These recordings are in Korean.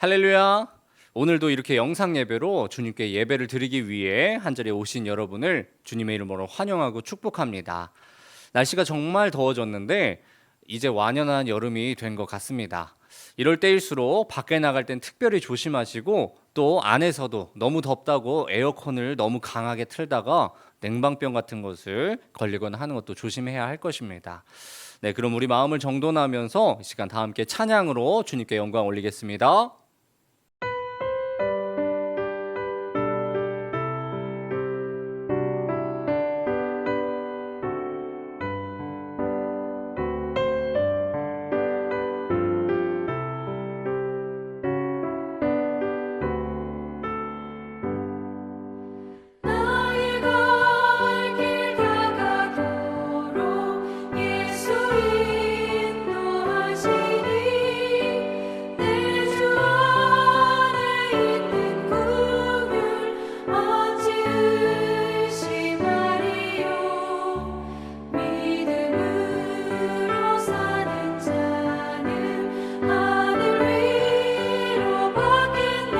할렐루야. 오늘도 이렇게 영상 예배로 주님께 예배를 드리기 위해 한자리에 오신 여러분을 주님의 이름으로 환영하고 축복합니다. 날씨가 정말 더워졌는데 이제 완연한 여름이 된 것 같습니다. 이럴 때일수록 밖에 나갈 땐 특별히 조심하시고, 또 안에서도 너무 덥다고 에어컨을 너무 강하게 틀다가 냉방병 같은 것을 걸리거나 하는 것도 조심해야 할 것입니다. 네, 그럼 우리 마음을 정돈하면서 이 시간 다 함께 찬양으로 주님께 영광 올리겠습니다. 나의 갈 길 다가도록 예수 인도하시니 내 주 안에 있는 긍휼 어찌 의심하리요. 믿음으로 사는 자는 하늘 위로 받겠네.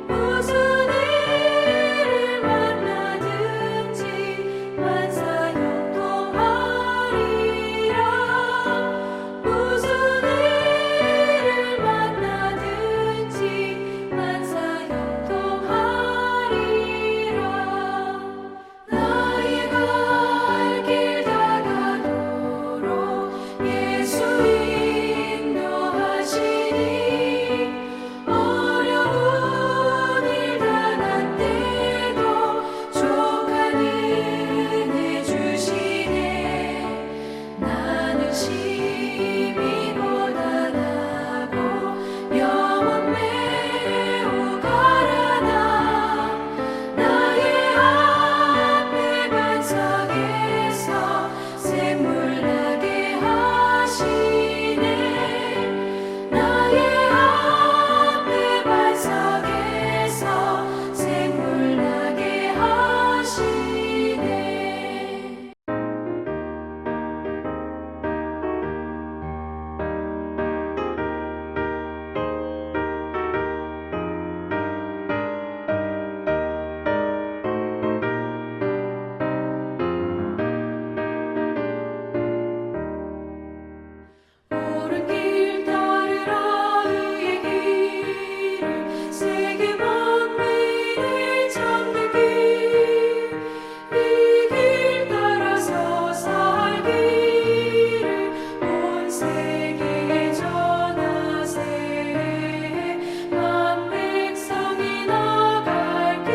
무슨 일을 만나든지 만사 형통하리라. 무슨 일을 만나든지 만사 형통하리라. 나의 갈 길 다가도록 예수 인도하시니 어려운 일 당한 때도 족한 은혜 주시네. 나는 시비보다 나고 영혼 매우 가라나. 나의 앞에 반석에서 샘물 나게 하시네. 나의 앞에 반석에서 샘물 나게 하시네. 옳은 길 따르라. 의의 길을 세계 만민이 찾는 길. 이 길 따라서 살기를 온 세계에 전하세. 만 백성이 나갈 길.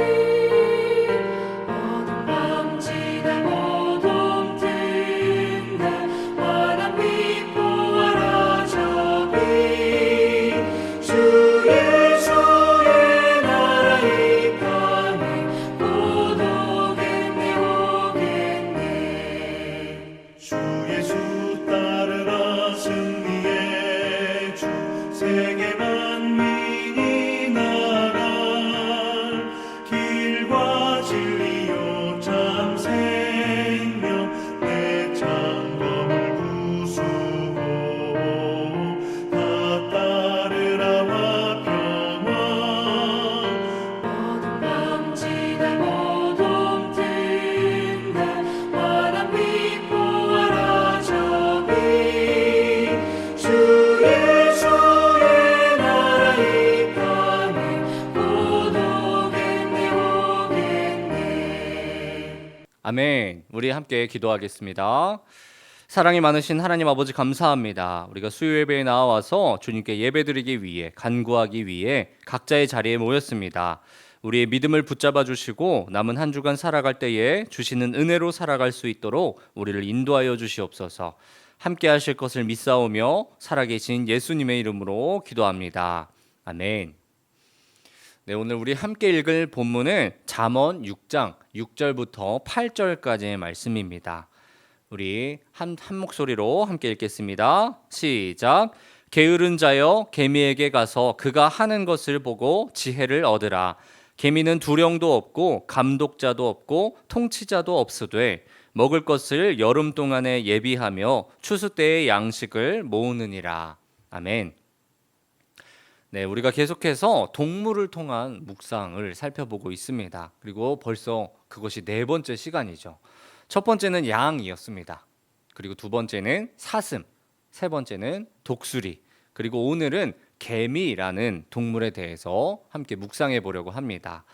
어둠 밤지나 모둠 든다. 환한 빛 보아라 저기. 주 예수의 나라 이 땅에 곧 오겠네 오겠네. 주 예수 따르라. 승리의 주 세계 만민이 나갈 길과 진리요 참 생명 내 창검을 부수고 다 따르라와 평화. 어둠 밤지나 모둠 든다. 환한 빛 보아라 저기. 주 예수의 나라 이 땅에 곧 오겠네 오겠네. 아멘. 우리 함께 기도하겠습니다. 사랑이 많으신 하나님 아버지, 감사합니다. 우리가 수요 예배에 나와서 주님께 예배드리기 위해, 간구하기 위해 각자의 자리에 모였습니다. 우리의 믿음을 붙잡아 주시고 남은 한 주간 살아갈 때에 주시는 은혜로 살아갈 수 있도록 우리를 인도하여 주시옵소서. 함께 하실 것을 믿사오며 살아계신 예수님의 이름으로 기도합니다. 아멘. 네, 오늘 우리 함께 읽을 본문은 잠언 6장 6절부터 8절까지의 말씀입니다. 우리 한 목소리로 함께 읽겠습니다. 시작. 게으른 자여, 개미에게 가서 그가 하는 것을 보고 지혜를 얻으라. 개미는 두령도 없고 감독자도 없고 통치자도 없으되 먹을 것을 여름 동안에 예비하며 추수 때의 양식을 모으느니라. 아멘. 네, 우리가 계속해서 동물을 통한 묵상을 살펴보고 있습니다. 그리고 벌써 그것이 네 번째 시간이죠. 첫 번째는 양이었습니다. 그리고 두 번째는 사슴, 세 번째는 독수리, 그리고 오늘은 개미라는 동물에 대해서 함께 묵상해 보려고 합니다.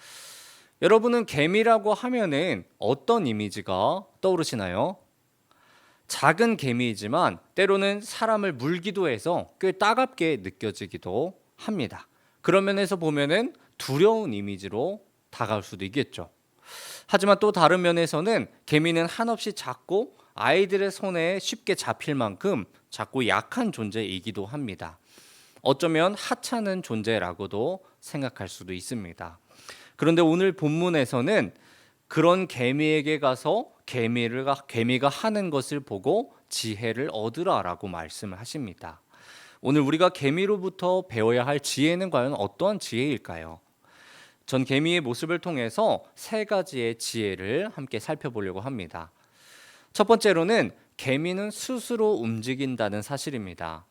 여러분은 개미라고 하면은 어떤 이미지가 떠오르시나요? 작은 개미이지만 때로는 사람을 물기도 해서 꽤 따갑게 느껴지기도 합니다. 그런 면에서 보면은 두려운 이미지로 다가올 수도 있겠죠. 하지만 또 다른 면에서는 개미는 한없이 작고 아이들의 손에 쉽게 잡힐 만큼 작고 약한 존재이기도 합니다. 어쩌면 하찮은 존재라고도 생각할 수도 있습니다. 그런데 오늘 본문에서는 그런 개미에게 가서 개미가 하는 것을 보고 지혜를 얻으라라고 말씀을 하십니다. 오늘 우리가 개미로부터 배워야 할 지혜는 과연 어떠한 지혜일까요? 전 개미의 모습을 통해서 세 가지의 지혜를 함께 살펴보려고 합니다. 첫 번째로는 개미는 스스로 움직인다는 사실입니다.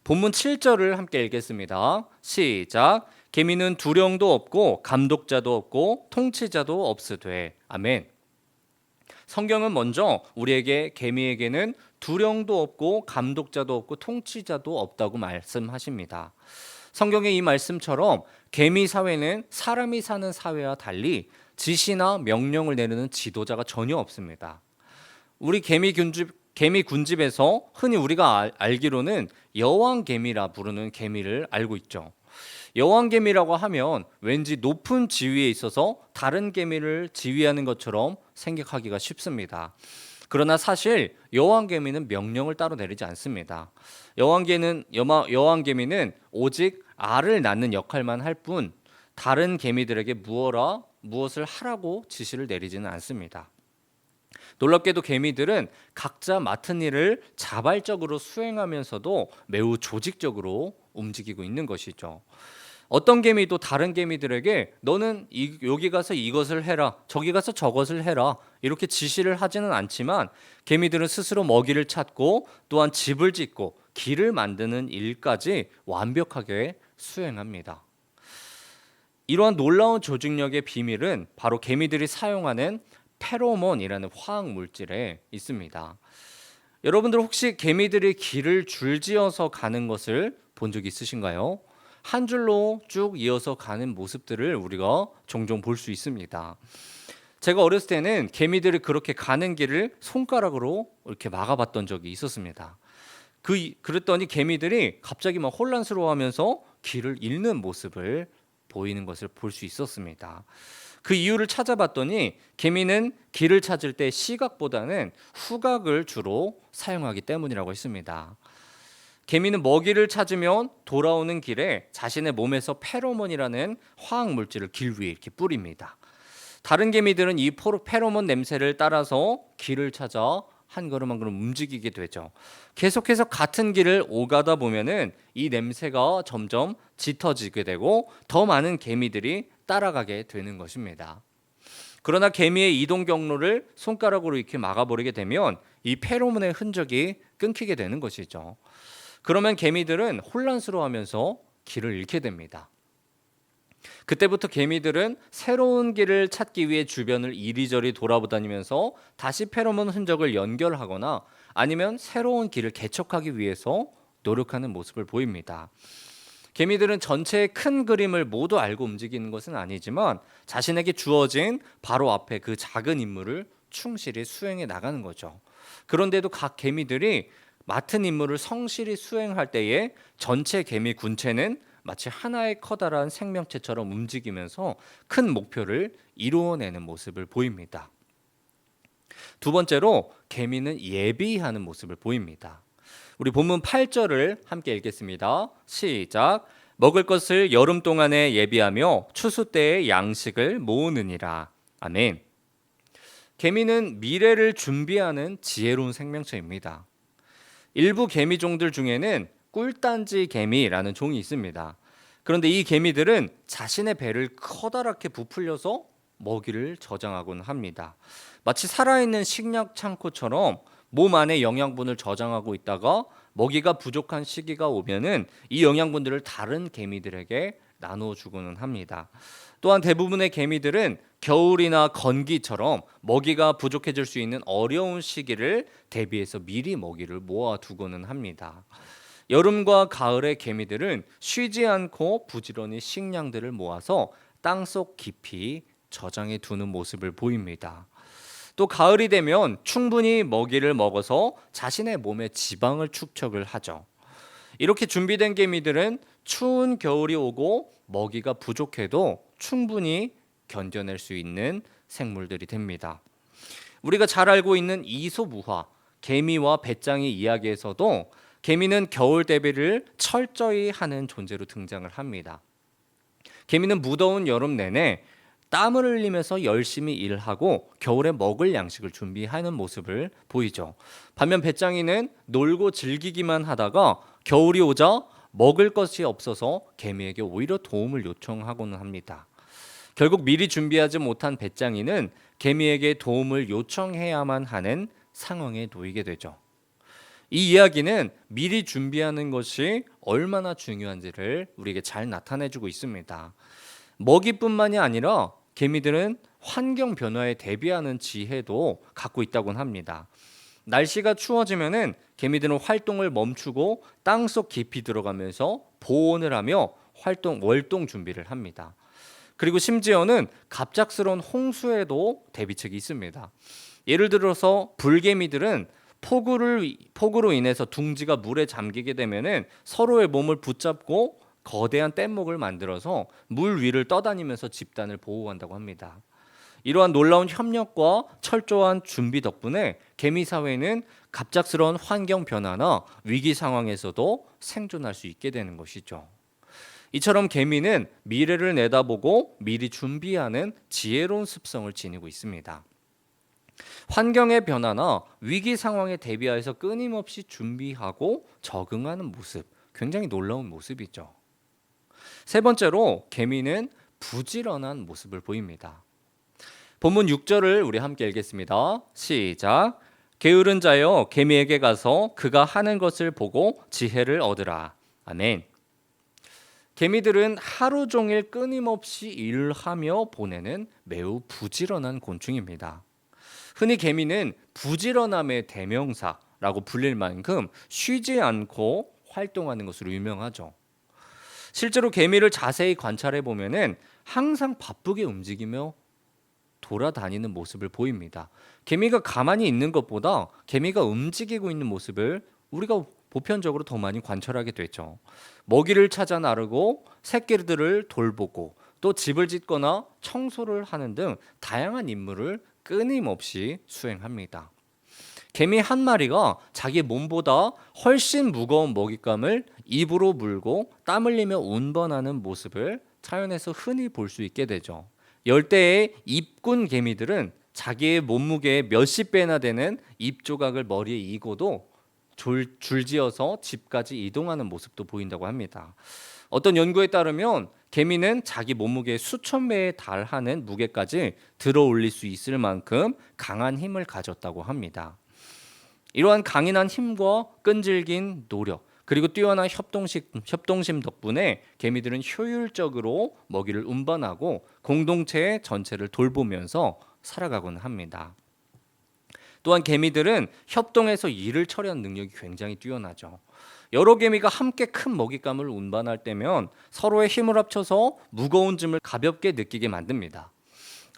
본문 7절을 함께 읽겠습니다. 시작. 개미는 두령도 없고 감독자도 없고 통치자도 없으되. 아멘. 성경은 먼저 우리에게 개미에게는 두령도 없고 감독자도 없고 통치자도 없다고 말씀하십니다. 성경의 이 말씀처럼 개미 사회는 사람이 사는 사회와 달리 지시나 명령을 내리는 지도자가 전혀 없습니다. 우리 개미 군집에서 흔히 우리가 알기로는 여왕개미라 부르는 개미를 알고 있죠. 여왕개미라고 하면 왠지 높은 지위에 있어서 다른 개미를 지휘하는 것처럼 생각하기가 쉽습니다. 그러나 사실 여왕개미는 명령을 따로 내리지 않습니다. 여왕개미는 오직 알을 낳는 역할만 할 뿐 다른 개미들에게 무엇을 하라고 지시를 내리지는 않습니다. 놀랍게도 개미들은 각자 맡은 일을 자발적으로 수행하면서도 매우 조직적으로 움직이고 있는 것이죠. 어떤 개미도 다른 개미들에게 너는 여기 가서 이것을 해라, 저기 가서 저것을 해라 이렇게 지시를 하지는 않지만 개미들은 스스로 먹이를 찾고 또한 집을 짓고 길을 만드는 일까지 완벽하게 수행합니다. 이러한 놀라운 조직력의 비밀은 바로 개미들이 사용하는 페로몬이라는 화학 물질에 있습니다. 여러분들 혹시 개미들이 길을 줄지어서 가는 것을 본 적 있으신가요? 한 줄로 쭉 이어서 가는 모습들을 우리가 종종 볼 수 있습니다. 제가 어렸을 때는 개미들이 그렇게 가는 길을 손가락으로 이렇게 막아봤던 적이 있었습니다. 그랬더니 개미들이 갑자기 막 혼란스러워하면서 길을 잃는 모습을 보이는 것을 볼 수 있었습니다. 그 이유를 찾아봤더니 개미는 길을 찾을 때 시각보다는 후각을 주로 사용하기 때문이라고 했습니다. 개미는 먹이를 찾으면 돌아오는 길에 자신의 몸에서 페로몬이라는 화학 물질을 길 위에 이렇게 뿌립니다. 다른 개미들은 이 페로몬 냄새를 따라서 길을 찾아 한 걸음 한 걸음 움직이게 되죠. 계속해서 같은 길을 오가다 보면은 이 냄새가 점점 짙어지게 되고 더 많은 개미들이 따라가게 되는 것입니다. 그러나 개미의 이동 경로를 손가락으로 이렇게 막아버리게 되면 이 페로몬의 흔적이 끊기게 되는 것이죠. 그러면 개미들은 혼란스러워하면서 길을 잃게 됩니다. 그때부터 개미들은 새로운 길을 찾기 위해 주변을 이리저리 돌아다니면서 다시 페로몬 흔적을 연결하거나 아니면 새로운 길을 개척하기 위해서 노력하는 모습을 보입니다. 개미들은 전체의 큰 그림을 모두 알고 움직이는 것은 아니지만 자신에게 주어진 바로 앞에 그 작은 임무를 충실히 수행해 나가는 거죠. 그런데도 각 개미들이 맡은 임무를 성실히 수행할 때에 전체 개미 군체는 마치 하나의 커다란 생명체처럼 움직이면서 큰 목표를 이루어내는 모습을 보입니다. 두 번째로 개미는 예비하는 모습을 보입니다. 우리 본문 8절을 함께 읽겠습니다. 시작. 먹을 것을 여름 동안에 예비하며 추수 때에 양식을 모으느니라. 아멘. 개미는 미래를 준비하는 지혜로운 생명체입니다. 일부 개미종들 중에는 꿀단지 개미라는 종이 있습니다. 그런데 이 개미들은 자신의 배를 커다랗게 부풀려서 먹이를 저장하곤 합니다. 마치 살아있는 식량 창고처럼 몸 안에 영양분을 저장하고 있다가 먹이가 부족한 시기가 오면은 이 영양분들을 다른 개미들에게 나눠주고는 합니다. 또한 대부분의 개미들은 겨울이나 건기처럼 먹이가 부족해질 수 있는 어려운 시기를 대비해서 미리 먹이를 모아두고는 합니다. 여름과 가을의 개미들은 쉬지 않고 부지런히 식량들을 모아서 땅속 깊이 저장해 두는 모습을 보입니다. 또 가을이 되면 충분히 먹이를 먹어서 자신의 몸의 지방을 축적을 하죠. 이렇게 준비된 개미들은 추운 겨울이 오고 먹이가 부족해도 충분히 견뎌낼 수 있는 생물들이 됩니다. 우리가 잘 알고 있는 이솝우화, 개미와 배짱이 이야기에서도 개미는 겨울 대비를 철저히 하는 존재로 등장을 합니다. 개미는 무더운 여름 내내 땀을 흘리면서 열심히 일하고 겨울에 먹을 양식을 준비하는 모습을 보이죠. 반면 배짱이는 놀고 즐기기만 하다가 겨울이 오자 먹을 것이 없어서 개미에게 오히려 도움을 요청하고는 합니다. 결국 미리 준비하지 못한 배짱이는 개미에게 도움을 요청해야만 하는 상황에 놓이게 되죠. 이 이야기는 미리 준비하는 것이 얼마나 중요한지를 우리에게 잘 나타내주고 있습니다. 먹이뿐만이 아니라 개미들은 환경 변화에 대비하는 지혜도 갖고 있다곤 합니다. 날씨가 추워지면은 개미들은 활동을 멈추고 땅속 깊이 들어가면서 보온을 하며 월동 준비를 합니다. 그리고 심지어는 갑작스러운 홍수에도 대비책이 있습니다. 예를 들어서 불개미들은 폭우로 인해서 둥지가 물에 잠기게 되면은 서로의 몸을 붙잡고 거대한 뗏목을 만들어서 물 위를 떠다니면서 집단을 보호한다고 합니다. 이러한 놀라운 협력과 철저한 준비 덕분에 개미 사회는 갑작스러운 환경 변화나 위기 상황에서도 생존할 수 있게 되는 것이죠. 이처럼 개미는 미래를 내다보고 미리 준비하는 지혜로운 습성을 지니고 있습니다. 환경의 변화나 위기 상황에 대비하여서 끊임없이 준비하고 적응하는 모습, 굉장히 놀라운 모습이죠. 세 번째로 개미는 부지런한 모습을 보입니다. 본문 6절을 우리 함께 읽겠습니다. 시작. 게으른 자여 개미에게 가서 그가 하는 것을 보고 지혜를 얻으라. 아멘. 개미들은 하루 종일 끊임없이 일하며 보내는 매우 부지런한 곤충입니다. 흔히 개미는 부지런함의 대명사라고 불릴 만큼 쉬지 않고 활동하는 것으로 유명하죠. 실제로 개미를 자세히 관찰해 보면은 항상 바쁘게 움직이며 돌아다니는 모습을 보입니다. 개미가 가만히 있는 것보다 개미가 움직이고 있는 모습을 우리가 보편적으로 더 많이 관찰하게 되죠. 먹이를 찾아 나르고 새끼들을 돌보고 또 집을 짓거나 청소를 하는 등 다양한 임무를 끊임없이 수행합니다. 개미 한 마리가 자기 몸보다 훨씬 무거운 먹잇감을 입으로 물고 땀 흘리며 운반하는 모습을 자연에서 흔히 볼 수 있게 되죠. 열대의 잎군 개미들은 자기의 몸무게의 몇십 배나 되는 잎 조각을 머리에 이고도 줄지어서 집까지 이동하는 모습도 보인다고 합니다. 어떤 연구에 따르면 개미는 자기 몸무게의 수천 배에 달하는 무게까지 들어 올릴 수 있을 만큼 강한 힘을 가졌다고 합니다. 이러한 강인한 힘과 끈질긴 노력 그리고 뛰어난 협동심 덕분에 개미들은 효율적으로 먹이를 운반하고 공동체의 전체를 돌보면서 살아가곤 합니다. 또한 개미들은 협동해서 일을 처리하는 능력이 굉장히 뛰어나죠. 여러 개미가 함께 큰 먹잇감을 운반할 때면 서로의 힘을 합쳐서 무거운 짐을 가볍게 느끼게 만듭니다.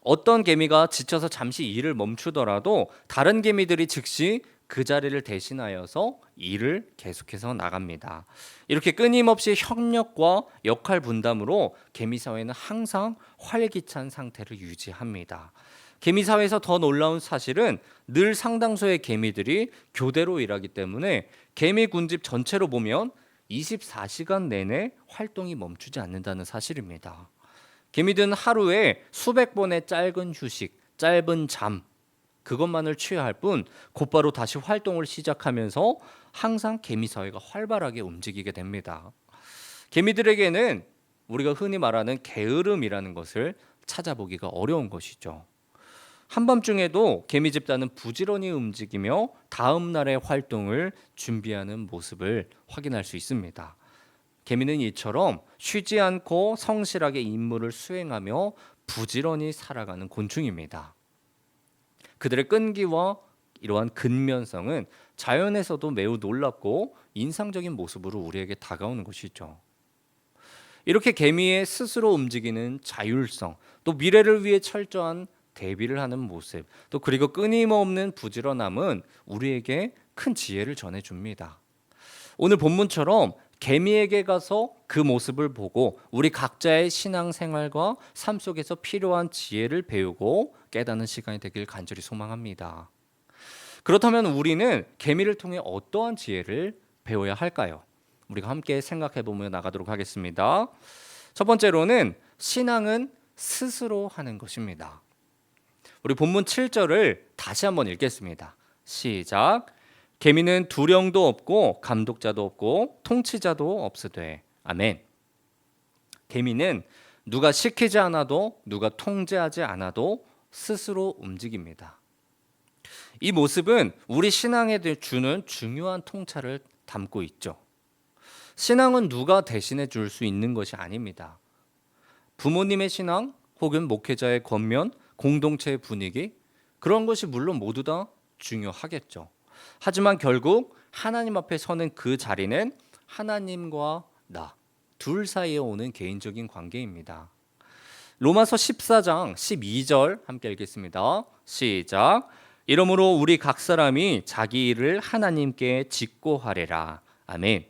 어떤 개미가 지쳐서 잠시 일을 멈추더라도 다른 개미들이 즉시 그 자리를 대신하여서 일을 계속해서 나갑니다. 이렇게 끊임없이 협력과 역할 분담으로 개미 사회는 항상 활기찬 상태를 유지합니다. 개미 사회에서 더 놀라운 사실은 늘 상당수의 개미들이 교대로 일하기 때문에 개미 군집 전체로 보면 24시간 내내 활동이 멈추지 않는다는 사실입니다. 개미들은 하루에 수백 번의 짧은 휴식, 짧은 잠 그것만을 취할 뿐 곧바로 다시 활동을 시작하면서 항상 개미 사회가 활발하게 움직이게 됩니다. 개미들에게는 우리가 흔히 말하는 게으름이라는 것을 찾아보기가 어려운 것이죠. 한밤중에도 개미 집단은 부지런히 움직이며 다음 날의 활동을 준비하는 모습을 확인할 수 있습니다. 개미는 이처럼 쉬지 않고 성실하게 임무를 수행하며 부지런히 살아가는 곤충입니다. 그들의 끈기와 이러한 근면성은 자연에서도 매우 놀랍고 인상적인 모습으로 우리에게 다가오는 것이죠. 이렇게 개미의 스스로 움직이는 자율성, 또 미래를 위해 철저한 대비를 하는 모습, 또 그리고 끊임없는 부지런함은 우리에게 큰 지혜를 전해줍니다. 오늘 본문처럼 개미에게 가서 그 모습을 보고 우리 각자의 신앙생활과 삶 속에서 필요한 지혜를 배우고 깨닫는 시간이 되길 간절히 소망합니다. 그렇다면 우리는 개미를 통해 어떠한 지혜를 배워야 할까요? 우리가 함께 생각해 보며 나가도록 하겠습니다. 첫 번째로는 신앙은 스스로 하는 것입니다. 우리 본문 7절을 다시 한번 읽겠습니다. 시작. 개미는 두령도 없고 감독자도 없고 통치자도 없으되. 아멘. 개미는 누가 시키지 않아도 누가 통제하지 않아도 스스로 움직입니다. 이 모습은 우리 신앙에 주는 중요한 통찰을 담고 있죠. 신앙은 누가 대신해 줄 수 있는 것이 아닙니다. 부모님의 신앙 혹은 목회자의 권면, 공동체의 분위기, 그런 것이 물론 모두 다 중요하겠죠. 하지만 결국 하나님 앞에 서는 그 자리는 하나님과 나 둘 사이에 오는 개인적인 관계입니다. 로마서 14장 12절 함께 읽겠습니다. 시작. 이러므로 우리 각 사람이 자기 일을 하나님께 짓고 하리라. 아멘.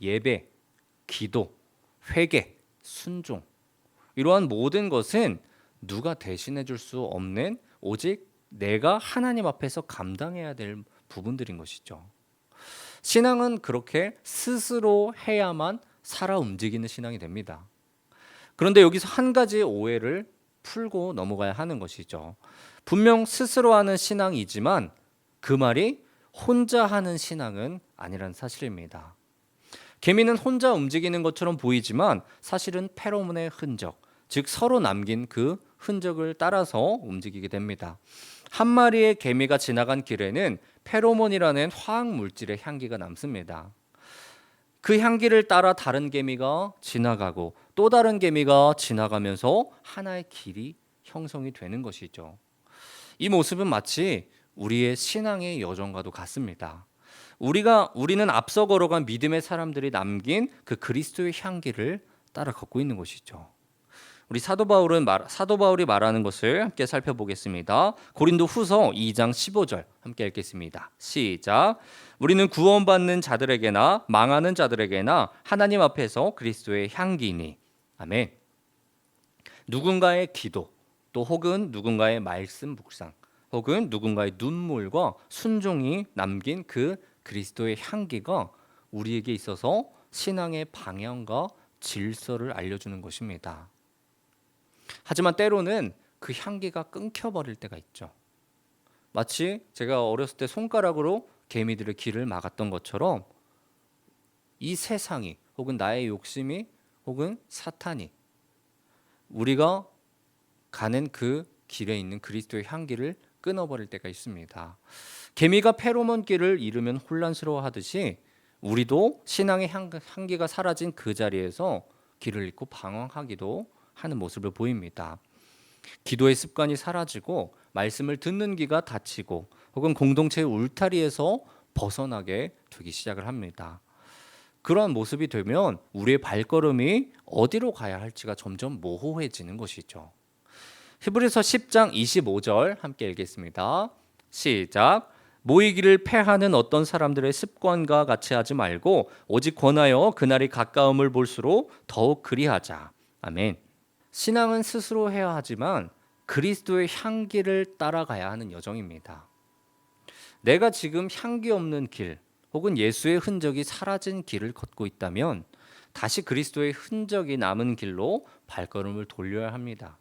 예배, 기도, 회개, 순종, 이러한 모든 것은 누가 대신해 줄 수 없는 오직 내가 하나님 앞에서 감당해야 될 부분들인 것이죠. 신앙은 그렇게 스스로 해야만 살아 움직이는 신앙이 됩니다. 그런데 여기서 한 가지의 오해를 풀고 넘어가야 하는 것이죠. 분명 스스로 하는 신앙이지만 그 말이 혼자 하는 신앙은 아니라는 사실입니다. 개미는 혼자 움직이는 것처럼 보이지만 사실은 페로몬의 흔적, 즉 서로 남긴 그 흔적을 따라서 움직이게 됩니다. 한 마리의 개미가 지나간 길에는 페로몬이라는 화학 물질의 향기가 남습니다. 그 향기를 따라 다른 개미가 지나가고 또 다른 개미가 지나가면서 하나의 길이 형성이 되는 것이죠. 이 모습은 마치 우리의 신앙의 여정과도 같습니다. 우리는 앞서 걸어간 믿음의 사람들이 남긴 그 그리스도의 향기를 따라 걷고 있는 것이죠. 우리 사도 바울이 말하는 것을 함께 살펴보겠습니다. 고린도 후서 2장 15절 함께 읽겠습니다. 시작. 우리는 구원받는 자들에게나 망하는 자들에게나 하나님 앞에서 그리스도의 향기니. 아멘. 누군가의 기도, 또 혹은 누군가의 말씀 묵상, 혹은 누군가의 눈물과 순종이 남긴 그 그리스도의 향기가 우리에게 있어서 신앙의 방향과 질서를 알려주는 것입니다. 하지만 때로는 그 향기가 끊겨버릴 때가 있죠. 마치 제가 어렸을 때 손가락으로 개미들의 길을 막았던 것처럼 이 세상이 혹은 나의 욕심이 혹은 사탄이 우리가 가는 그 길에 있는 그리스도의 향기를 끊어버릴 때가 있습니다. 개미가 페로몬길을 잃으면 혼란스러워하듯이 우리도 신앙의 향기가 사라진 그 자리에서 길을 잃고 방황하기도 하는 모습을 보입니다. 기도의 습관이 사라지고 말씀을 듣는 귀가 닫히고 혹은 공동체의 울타리에서 벗어나게 되기 시작을 합니다. 그러한 모습이 되면 우리의 발걸음이 어디로 가야 할지가 점점 모호해지는 것이죠. 히브리서 10장 25절 함께 읽겠습니다. 시작. 모이기를 패하는 어떤 사람들의 습관과 같이 하지 말고 오직 권하여 그날이 가까움을 볼수록 더욱 그리하자. 아멘. 신앙은 스스로 해야 하지만 그리스도의 향기를 따라가야 하는 여정입니다. 내가 지금 향기 없는 길 혹은 예수의 흔적이 사라진 길을 걷고 있다면 다시 그리스도의 흔적이 남은 길로 발걸음을 돌려야 합니다.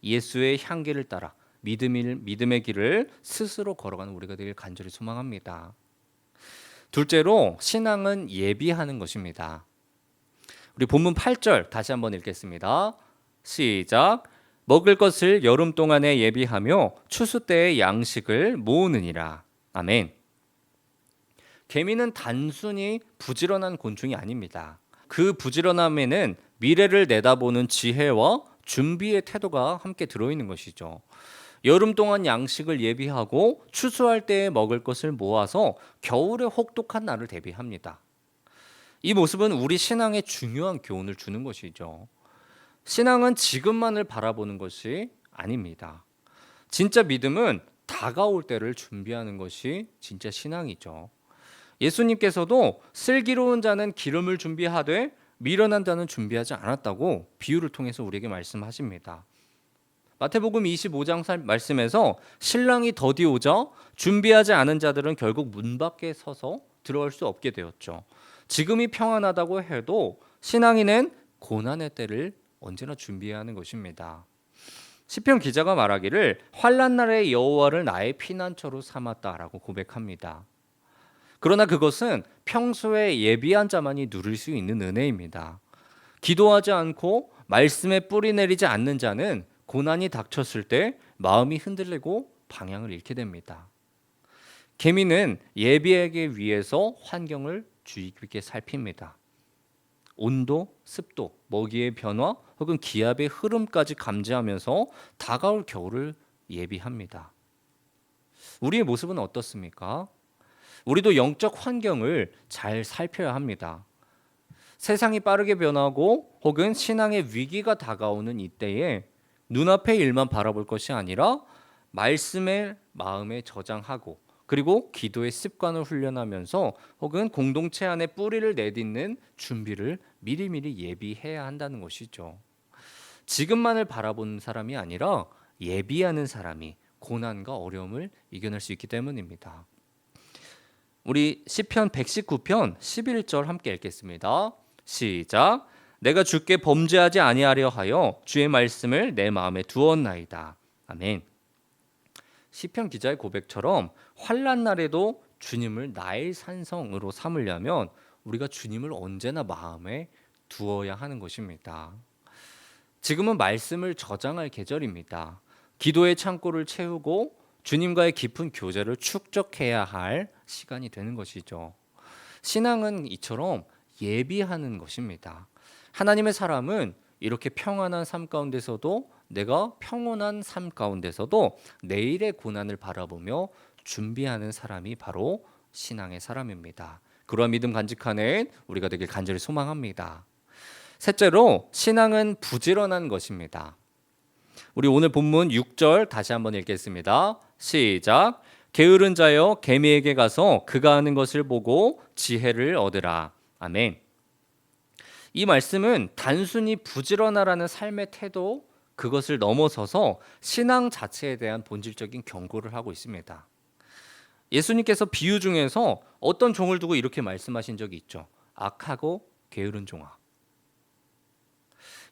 예수의 향기를 따라 믿음의 길을 스스로 걸어가는 우리가 되길 간절히 소망합니다. 둘째로 신앙은 예비하는 것입니다. 우리 본문 8절 다시 한번 읽겠습니다. 시작. 먹을 것을 여름 동안에 예비하며 추수 때의 양식을 모으느니라. 아멘. 개미는 단순히 부지런한 곤충이 아닙니다. 그 부지런함에는 미래를 내다보는 지혜와 준비의 태도가 함께 들어있는 것이죠. 여름 동안 양식을 예비하고 추수할 때에 먹을 것을 모아서 겨울의 혹독한 날을 대비합니다. 이 모습은 우리 신앙에 중요한 교훈을 주는 것이죠. 신앙은 지금만을 바라보는 것이 아닙니다. 진짜 믿음은 다가올 때를 준비하는 것이 진짜 신앙이죠. 예수님께서도 슬기로운 자는 기름을 준비하되 미련한 자는 준비하지 않았다고 비유를 통해서 우리에게 말씀하십니다. 마태복음 25장 말씀에서 신랑이 더디 오자 준비하지 않은 자들은 결국 문 밖에 서서 들어갈 수 없게 되었죠. 지금이 평안하다고 해도 신앙인은 고난의 때를 언제나 준비해야 하는 것입니다. 시편 기자가 말하기를 환난 날에 여호와를 나의 피난처로 삼았다라고 고백합니다. 그러나 그것은 평소에 예비한 자만이 누릴 수 있는 은혜입니다. 기도하지 않고 말씀에 뿌리 내리지 않는 자는 고난이 닥쳤을 때 마음이 흔들리고 방향을 잃게 됩니다. 개미는 예비하기 위해서 환경을 주의 깊게 살핍니다. 온도, 습도, 먹이의 변화 혹은 기압의 흐름까지 감지하면서 다가올 겨울을 예비합니다. 우리의 모습은 어떻습니까? 우리도 영적 환경을 잘 살펴야 합니다. 세상이 빠르게 변하고 혹은 신앙의 위기가 다가오는 이때에 눈앞의 일만 바라볼 것이 아니라 말씀을 마음에 저장하고 그리고 기도의 습관을 훈련하면서 혹은 공동체 안에 뿌리를 내딛는 준비를 미리미리 예비해야 한다는 것이죠. 지금만을 바라보는 사람이 아니라 예비하는 사람이 고난과 어려움을 이겨낼 수 있기 때문입니다. 우리 시편 119편 11절 함께 읽겠습니다. 시작. 내가 주께 범죄하지 아니하려 하여 주의 말씀을 내 마음에 두었나이다. 아멘. 시편 기자의 고백처럼 환난 날에도 주님을 나의 산성으로 삼으려면 우리가 주님을 언제나 마음에 두어야 하는 것입니다. 지금은 말씀을 저장할 계절입니다. 기도의 창고를 채우고 주님과의 깊은 교제를 축적해야 할 시간이 되는 것이죠. 신앙은 이처럼 예비하는 것입니다. 하나님의 사람은 이렇게 평안한 삶 가운데서도 내가 평온한 삶 가운데서도 내일의 고난을 바라보며 준비하는 사람이 바로 신앙의 사람입니다. 그러한 믿음 간직하는 우리가 되길 간절히 소망합니다. 셋째로 신앙은 부지런한 것입니다. 우리 오늘 본문 6절 다시 한번 읽겠습니다. 시작. 게으른 자여 개미에게 가서 그가 하는 것을 보고 지혜를 얻으라. 아멘. 이 말씀은 단순히 부지런하라는 삶의 태도 그것을 넘어서서 신앙 자체에 대한 본질적인 경고를 하고 있습니다. 예수님께서 비유 중에서 어떤 종을 두고 이렇게 말씀하신 적이 있죠. 악하고 게으른 종아.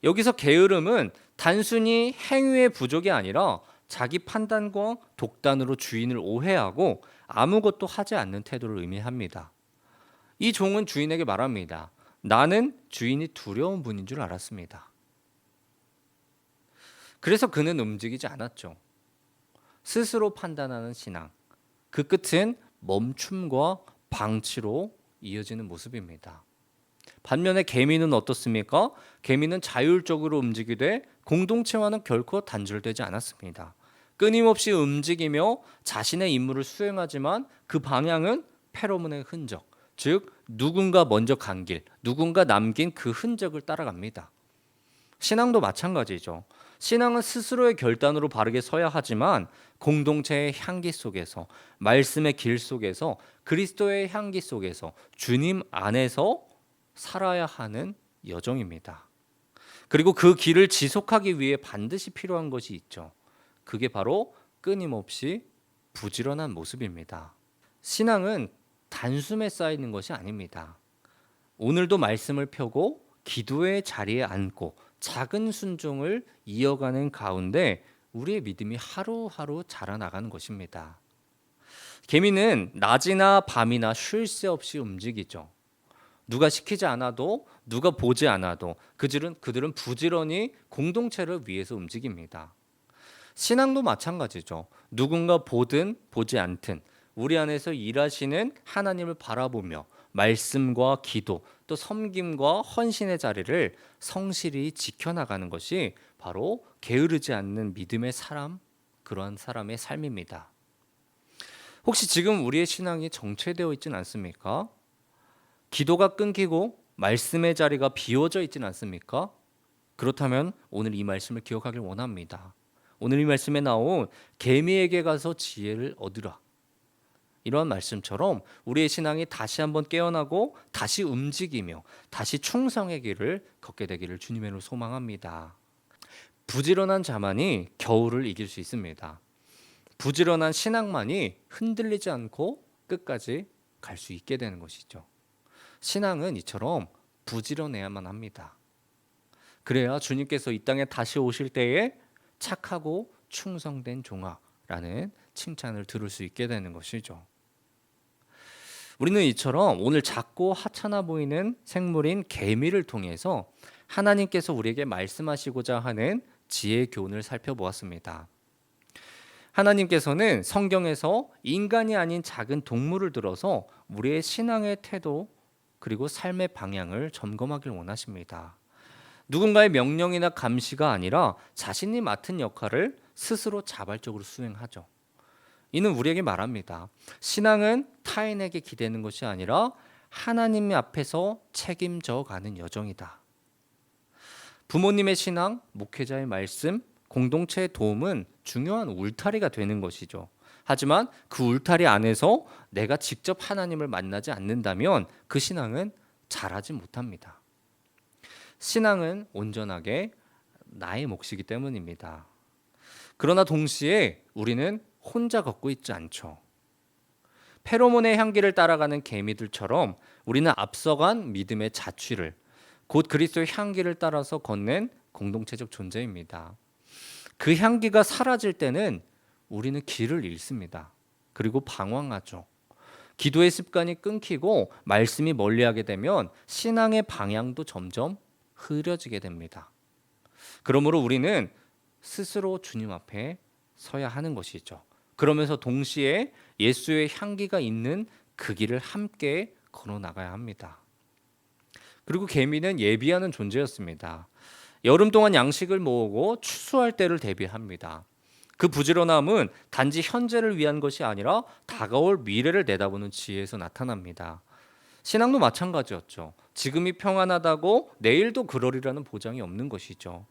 여기서 게으름은 단순히 행위의 부족이 아니라 자기 판단과 독단으로 주인을 오해하고 아무것도 하지 않는 태도를 의미합니다. 이 종은 주인에게 말합니다. 나는 주인이 두려운 분인 줄 알았습니다. 그래서 그는 움직이지 않았죠. 스스로 판단하는 신앙. 그 끝은 멈춤과 방치로 이어지는 모습입니다. 반면에 개미는 어떻습니까? 개미는 자율적으로 움직이되 공동체와는 결코 단절되지 않았습니다. 끊임없이 움직이며 자신의 임무를 수행하지만 그 방향은 페로몬의 흔적, 즉 누군가 먼저 간 길, 누군가 남긴 그 흔적을 따라갑니다. 신앙도 마찬가지죠. 신앙은 스스로의 결단으로 바르게 서야 하지만 공동체의 향기 속에서, 말씀의 길 속에서, 그리스도의 향기 속에서 주님 안에서 살아야 하는 여정입니다. 그리고 그 길을 지속하기 위해 반드시 필요한 것이 있죠. 그게 바로 끊임없이 부지런한 모습입니다. 신앙은 단숨에 쌓이는 것이 아닙니다. 오늘도 말씀을 펴고 기도의 자리에 앉고 작은 순종을 이어가는 가운데 우리의 믿음이 하루하루 자라나가는 것입니다. 개미는 낮이나 밤이나 쉴 새 없이 움직이죠. 누가 시키지 않아도 누가 보지 않아도 그들은 부지런히 공동체를 위해서 움직입니다. 신앙도 마찬가지죠. 누군가 보든 보지 않든 우리 안에서 일하시는 하나님을 바라보며 말씀과 기도 또 섬김과 헌신의 자리를 성실히 지켜나가는 것이 바로 게으르지 않는 믿음의 사람, 그러한 사람의 삶입니다. 혹시 지금 우리의 신앙이 정체되어 있진 않습니까? 기도가 끊기고 말씀의 자리가 비워져 있진 않습니까? 그렇다면 오늘 이 말씀을 기억하길 원합니다. 오늘 이 말씀에 나온 개미에게 가서 지혜를 얻으라, 이러한 말씀처럼 우리의 신앙이 다시 한번 깨어나고 다시 움직이며 다시 충성의 길을 걷게 되기를 주님의 이름으로 소망합니다. 부지런한 자만이 겨울을 이길 수 있습니다. 부지런한 신앙만이 흔들리지 않고 끝까지 갈 수 있게 되는 것이죠. 신앙은 이처럼 부지런해야만 합니다. 그래야 주님께서 이 땅에 다시 오실 때에 착하고 충성된 종아라는 칭찬을 들을 수 있게 되는 것이죠. 우리는 이처럼 오늘 작고 하찮아 보이는 생물인 개미를 통해서 하나님께서 우리에게 말씀하시고자 하는 지혜의 교훈을 살펴보았습니다. 하나님께서는 성경에서 인간이 아닌 작은 동물을 들어서 우리의 신앙의 태도 그리고 삶의 방향을 점검하길 원하십니다. 누군가의 명령이나 감시가 아니라 자신이 맡은 역할을 스스로 자발적으로 수행하죠. 이는 우리에게 말합니다. 신앙은 타인에게 기대는 것이 아니라 하나님 앞에서 책임져 가는 여정이다. 부모님의 신앙, 목회자의 말씀, 공동체의 도움은 중요한 울타리가 되는 것이죠. 하지만 그 울타리 안에서 내가 직접 하나님을 만나지 않는다면 그 신앙은 자라지 못합니다. 신앙은 온전하게 나의 몫이기 때문입니다. 그러나 동시에 우리는 혼자 걷고 있지 않죠. 페로몬의 향기를 따라가는 개미들처럼 우리는 앞서간 믿음의 자취를, 곧 그리스도의 향기를 따라서 걷는 공동체적 존재입니다. 그 향기가 사라질 때는 우리는 길을 잃습니다. 그리고 방황하죠. 기도의 습관이 끊기고 말씀이 멀리하게 되면 신앙의 방향도 점점 흐려지게 됩니다. 그러므로 우리는 스스로 주님 앞에 서야 하는 것이죠. 그러면서 동시에 예수의 향기가 있는 그 길을 함께 걸어 나가야 합니다. 그리고 개미는 예비하는 존재였습니다. 여름 동안 양식을 모으고 추수할 때를 대비합니다. 그 부지런함은 단지 현재를 위한 것이 아니라 다가올 미래를 내다보는 지혜에서 나타납니다. 신앙도 마찬가지였죠. 지금이 평안하다고 내일도 그러리라는 보장이 없는 것이죠.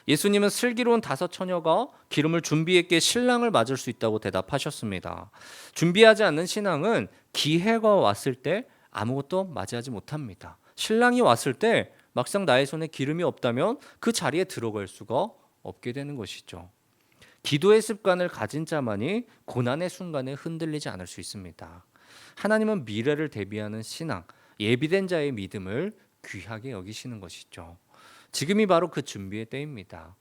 예수님은 슬기로운 5 처녀가 기름을 준비했기에 신랑을 맞을 수 있다고 대답하셨습니다. 준비하지 않는 신앙은 기회가 왔을 때 아무것도 맞이하지 못합니다. 신랑이 왔을 때 막상 나의 손에 기름이 없다면 그 자리에 들어갈 수가 없게 되는 것이죠. 기도의 습관을 가진 자만이 고난의 순간에 흔들리지 않을 수 있습니다. 하나님은 미래를 대비하는 신앙, 예비된 자의 믿음을 귀하게 여기시는 것이죠. 지금이 바로 그 준비의 때입니다.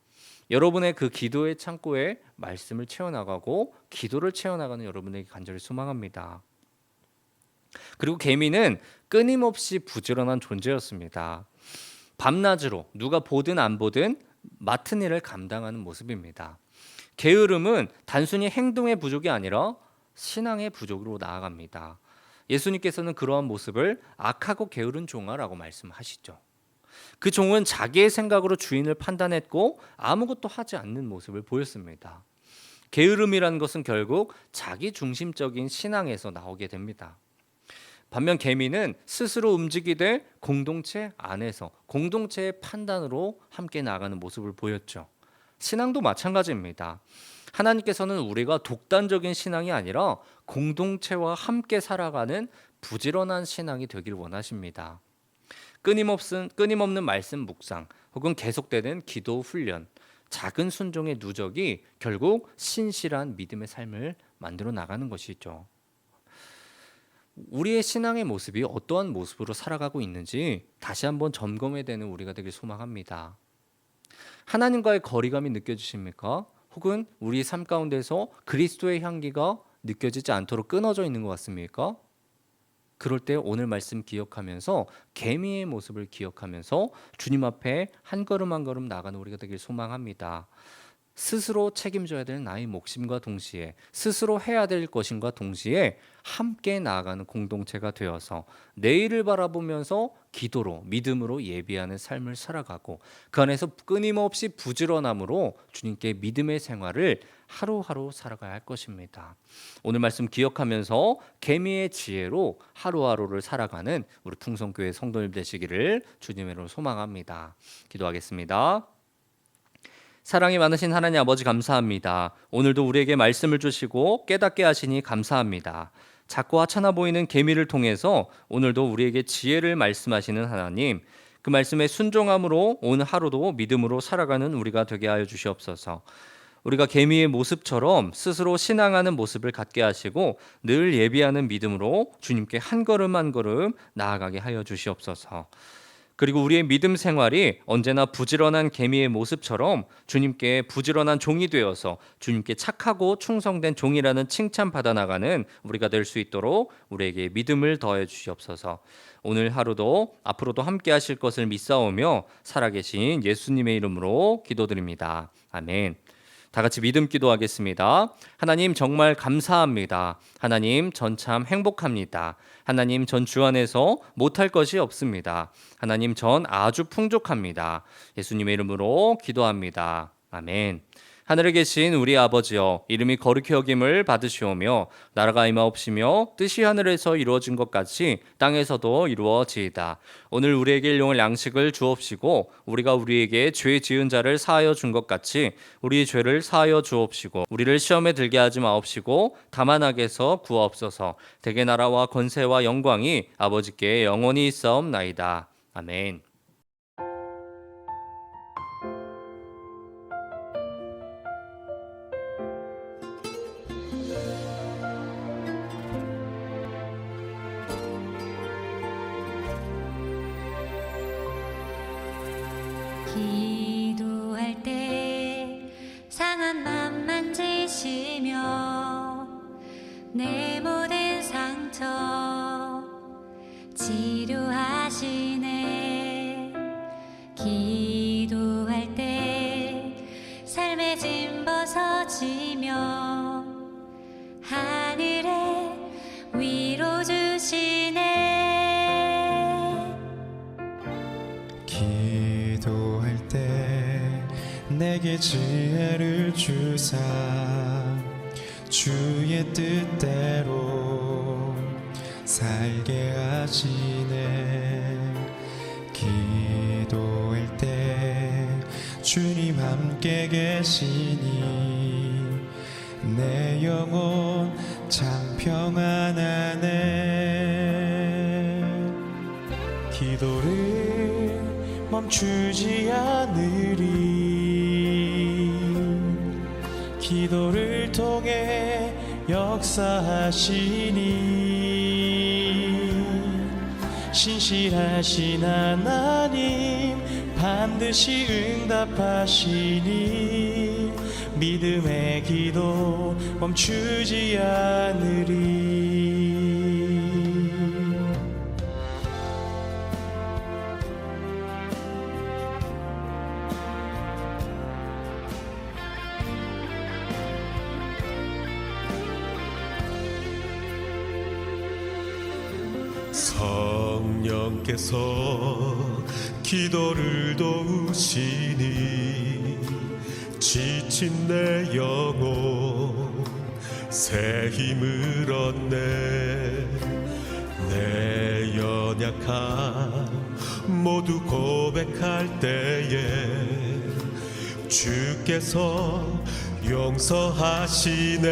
여러분의 그 기도의 창고에 말씀을 채워나가고 기도를 채워나가는 여러분에게 간절히 소망합니다. 그리고 개미는 끊임없이 부지런한 존재였습니다. 밤낮으로 누가 보든 안 보든 맡은 일을 감당하는 모습입니다. 게으름은 단순히 행동의 부족이 아니라 신앙의 부족으로 나아갑니다. 예수님께서는 그러한 모습을 악하고 게으른 종아라고 말씀하시죠. 그 종은 자기의 생각으로 주인을 판단했고 아무것도 하지 않는 모습을 보였습니다. 게으름이라는 것은 결국 자기 중심적인 신앙에서 나오게 됩니다. 반면 개미는 스스로 움직이되 공동체 안에서 공동체의 판단으로 함께 나가는 모습을 보였죠. 신앙도 마찬가지입니다. 하나님께서는 우리가 독단적인 신앙이 아니라 공동체와 함께 살아가는 부지런한 신앙이 되길 원하십니다. 끊임없는 말씀 묵상 혹은 계속되는 기도 훈련, 작은 순종의 누적이 결국 신실한 믿음의 삶을 만들어 나가는 것이죠. 우리의 신앙의 모습이 어떠한 모습으로 살아가고 있는지 다시 한번 점검해야 되는 우리가 되길 소망합니다. 하나님과의 거리감이 느껴지십니까? 혹은 우리 삶 가운데서 그리스도의 향기가 느껴지지 않도록 끊어져 있는 것 같습니까? 그럴 때 오늘 말씀 기억하면서 개미의 모습을 기억하면서 주님 앞에 한 걸음 한 걸음 나가는 우리가 되길 소망합니다. 스스로 책임져야 될 나의 몫임과 동시에 스스로 해야 될 것임과 동시에 함께 나아가는 공동체가 되어서 내일을 바라보면서 기도로 믿음으로 예비하는 삶을 살아가고 그 안에서 끊임없이 부지런함으로 주님께 믿음의 생활을 하루하루 살아가야 할 것입니다. 오늘 말씀 기억하면서 개미의 지혜로 하루하루를 살아가는 우리 풍성교회 성도님 되시기를 주님으로 소망합니다. 기도하겠습니다. 사랑이 많으신 하나님 아버지 감사합니다. 오늘도 우리에게 말씀을 주시고 깨닫게 하시니 감사합니다. 작고 하찮아 보이는 개미를 통해서 오늘도 우리에게 지혜를 말씀하시는 하나님, 그 말씀에 순종함으로 오늘 하루도 믿음으로 살아가는 우리가 되게 하여 주시옵소서. 우리가 개미의 모습처럼 스스로 신앙하는 모습을 갖게 하시고 늘 예비하는 믿음으로 주님께 한 걸음 한 걸음 나아가게 하여 주시옵소서. 그리고 우리의 믿음 생활이 언제나 부지런한 개미의 모습처럼 주님께 부지런한 종이 되어서 주님께 착하고 충성된 종이라는 칭찬 받아나가는 우리가 될 수 있도록 우리에게 믿음을 더해 주시옵소서. 오늘 하루도 앞으로도 함께 하실 것을 믿사오며 살아계신 예수님의 이름으로 기도드립니다. 아멘. 다 같이 믿음 기도하겠습니다. 하나님 정말 감사합니다. 하나님 전 참 행복합니다. 하나님 전 주 안에서 못할 것이 없습니다. 하나님 전 아주 풍족합니다. 예수님의 이름으로 기도합니다. 아멘. 하늘에 계신 우리 아버지여, 이름이 거룩히 여김을 받으시오며 나라가 임하옵시며 뜻이 하늘에서 이루어진 것 같이 땅에서도 이루어지이다. 오늘 우리에게 일용할 양식을 주옵시고 우리가 우리에게 죄 지은 자를 사하여 준 것 같이 우리의 죄를 사하여 주옵시고 우리를 시험에 들게 하지 마옵시고 다만 악에서 구하옵소서. 대개 나라와 권세와 영광이 아버지께 영원히 있사옵나이다. 아멘. 기도할 때 상한 맘 만지시며 내 모든 상처 치료하시네. 기도할 때 삶의 짐 벗어지며 하늘에 위로 주시네. 기도할 때 내게 지혜를 주사 주의 뜻대로 살게 하시네. 기도할 때 주님 함께 계시니 내 영혼 참 평안하네. 기도를 멈추지 않으리. 기도를 통해 역사하시니 신실하신 하나님 반드시 응답하시니 믿음의 기도 멈추지 않으리. 성령께서 기도를 도우시니 지친 내 영혼 새 힘을 얻네. 내 연약함 모두 고백할 때에 주께서 용서하시네.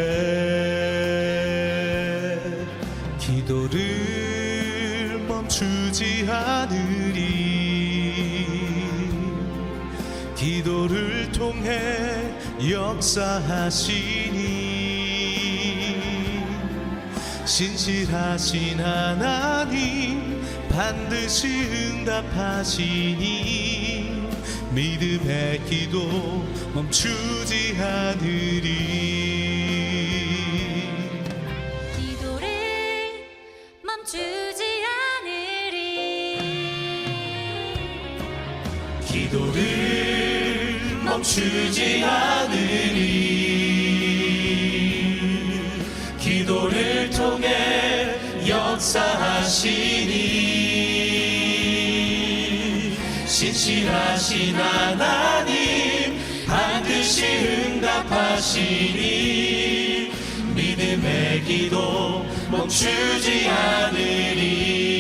기도를 멈추지 않으리. 기도를 통해 역사하시니 신실하신 하나님 반드시 응답하시니 믿음의 기도 멈추지 않으리. 기도를 멈추지 기도를 멈추지 않으리. 기도를 통해 역사하시니 신실하신 하나님 반드시 응답하시니 믿음의 기도 멈추지 않으리.